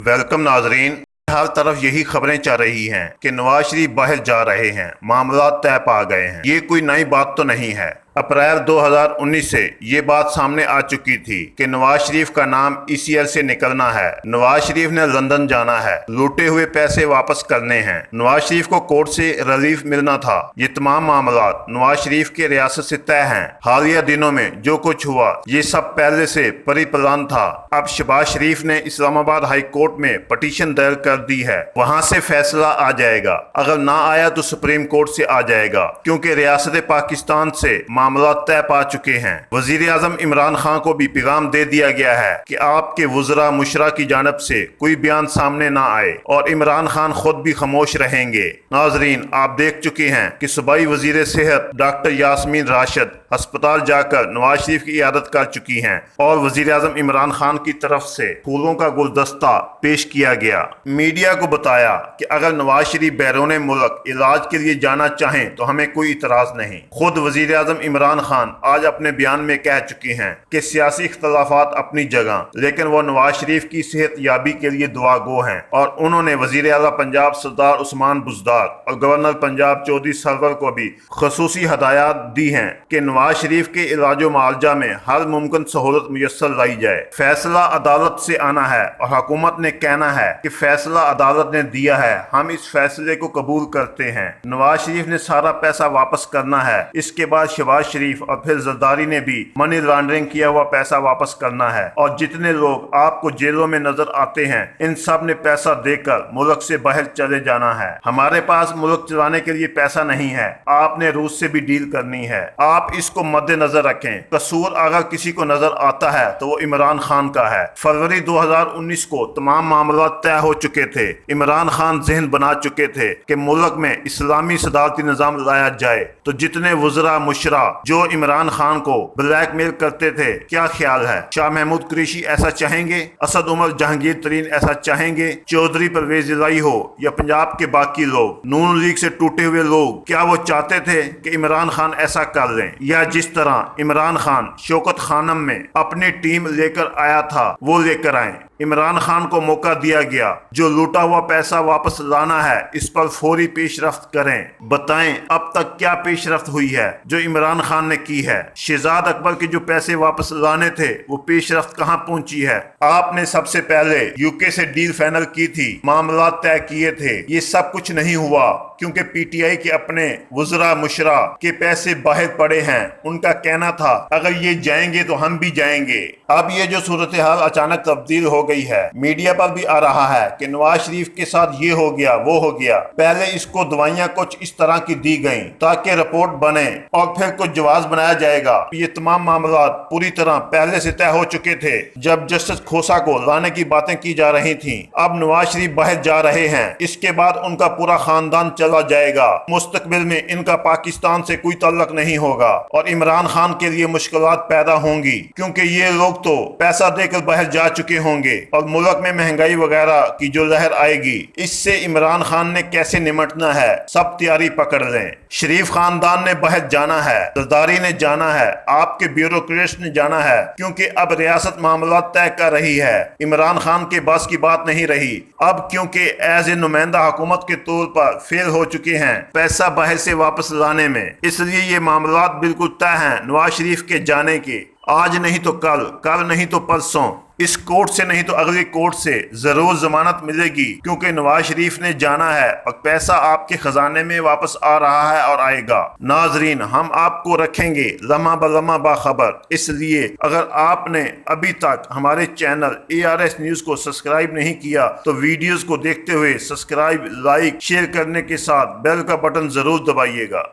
Welcome नाजरीन। हर तरफ यही खबरें चल रही हैं कि नवाज शरीफ बाहर जा रहे हैं, मामला तय पा गए हैं। ये कोई नई बात तो नहीं है। अप्रैल 2019 से ये बात सामने आ चुकी थी कि नवाज शरीफ का नाम ECL से निकलना है। नवाज शरीफ ने लंदन जाना है, लूटे हुए पैसे वापस करने हैं, नवाज शरीफ को कोर्ट से रिलीफ मिलना था। ये तमाम मामला नवाज शरीफ के रियासत से तय हैं। हालिया दिनों में जो कुछ हुआ ये सब पहले से परी प्लान था। अब शहबाज शरीफ ने इस्लामाबाद हाई कोर्ट में पटिशन दायर कर दी है, वहां से फैसला आ जाएगा। अगर ना आया तो सुप्रीम कोर्ट से आ जाएगा, क्योंकि रियासत पाकिस्तान से मामला तय पा चुके हैं। वजीर आजम इमरान खान को भी पैगाम दे दिया गया है कि आपके वज़रा मुशरा की जानब से कोई बयान सामने ना आए और इमरान खान खुद भी खामोश रहेंगे। नाजरीन, आप देख चुके हैं कि सूबाई वजीर सेहत डॉक्टर यास्मीन राशिद अस्पताल जाकर नवाज शरीफ की इयादत कर चुकी हैं और वजीर आजम इमरान खान की तरफ से फूलों का गुलदस्ता पेश किया गया। मीडिया को बताया कि अगर नवाज शरीफ बैरून मुल्क इलाज के लिए जाना चाहें तो हमें कोई इतराज नहीं। खुद वजीर आजम इमरान खान आज अपने बयान में कह चुके हैं कि सियासी इख्तलाफात अपनी जगह, लेकिन वो नवाज शरीफ की सेहत याबी के लिए दुआ गो हैं। और उन्होंने वजीर आला पंजाब सरदार उस्मान बुज़दार और गवर्नर पंजाब चौधरी सरवर को भी खसूसी हदायत दी हैं कि नवाज शरीफ के इलाज मुआवजा में हर मुमकिन सहूलत मुयस्सर लाई जाए। फैसला अदालत से आना है और हुकूमत ने कहना है कि फैसला अदालत ने दिया है, हम इस फैसले को कबूल करते हैं। नवाज शरीफ ने सारा पैसा वापस करना है। इसके बाद शहबाज शरीफ और फिर जरदारी ने भी मनी लॉन्ड्रिंग किया हुआ पैसा वापस करना है। और जितने लोग आपको जेलों में नजर आते हैं, इन सब ने पैसा देकर मुल्क से बाहर चले जाना है। हमारे पास मुल्क चलाने के लिए पैसा नहीं है, आपने रूस से भी डील करनी है। आप इसको मद्देनजर रखें। कसूर अगर किसी को नजर आता है तो वो इमरान खान का है। फरवरी 2019 को तमाम मामला तय हो चुके थे। इमरान खान जहन बना चुके थे कि मुल्क में इस्लामी सदारती निजाम लाया जाए। तो जितने वज़रा मुशरा जो इमरान खान को ब्लैकमेल करते थे, क्या ख्याल है? शाह महमूद कुरैशी ऐसा चाहेंगे? असद उमर जहांगीर तरीन ऐसा चाहेंगे? चौधरी परवेज इलाही हो या पंजाब के बाकी लोग, नून लीग से टूटे हुए लोग, क्या वो चाहते थे कि इमरान खान ऐसा कर लें? या जिस तरह इमरान खान शौकत खानम में अपनी टीम लेकर आया था वो लेकर आए? इमरान खान को मौका दिया गया। जो लूटा हुआ पैसा वापस लाना है, इस पर फौरी पेशरफ्त करें। बताएं अब तक क्या पेशरफ्त हुई है जो इमरान खान ने की है? शहजाद अकबर के जो पैसे वापस लाने थे वो पेशरफ्त कहां पहुंची है? आपने सबसे पहले UK से डील फाइनल की थी, मामला तय किए थे। ये सब कुछ नहीं हुआ क्योंकि PTI के अपने वज़रा मुशरा के पैसे बाहर पड़े हैं। उनका कहना था अगर ये जाएंगे तो हम भी जाएंगे। अब ये जो सूरत हाल अचानक तब्दील हो गई है, मीडिया पर भी आ रहा है कि नवाज शरीफ के साथ ये हो गया वो हो गया। पहले इसको दवाइयां कुछ इस तरह की दी गई ताकि रिपोर्ट बने और फिर कुछ जवाब बनाया जाएगा। ये तमाम मामला पूरी तरह पहले से तय हो चुके थे जब जस्टिस खोसा को लाने की बातें की जा रही थी। अब नवाज शरीफ बाहर जा रहे हैं, इसके बाद उनका पूरा खानदान चला जाएगा। मुस्तकबिल में इनका पाकिस्तान से कोई ताल्लुक नहीं होगा और इमरान खान के लिए मुश्किलात पैदा होंगी, क्योंकि ये लोग तो पैसा देकर बाहर जा चुके होंगे और मुल्क में महंगाई वगैरह की जो लहर आएगी, इससे इमरान खान ने कैसे निमटना है, सब तैयारी पकड़ लें। शरीफ खानदान ने बाहर जाना है, जरदारी ने जाना है, आपके ब्यूरोक्रेट्स ने जाना है, क्योंकि अब रियासत मामला तय कर रही है। इमरान खान के बस की बात नहीं रही। अब क्योंकि एज ए नुमाइंदा हुकूमत के तौर पर फेल हो चुके हैं पैसा बाहर से वापस लाने में, इसलिए ये मामला बिल्कुल तय हैं नवाज शरीफ के जाने के। आज नहीं तो कल, कल नहीं तो परसों, इस कोर्ट से नहीं तो अगले कोर्ट से जरूर जमानत मिलेगी, क्योंकि नवाज शरीफ ने जाना है और पैसा आपके खजाने में वापस आ रहा है और आएगा। नाजरीन, हम आपको रखेंगे लम्हा ब लम्हा बाखबर। इसलिए अगर आपने अभी तक हमारे चैनल ARS न्यूज को सब्सक्राइब नहीं किया तो वीडियोस को देखते हुए सब्सक्राइब, लाइक, शेयर करने के साथ बेल का बटन जरूर दबाइएगा।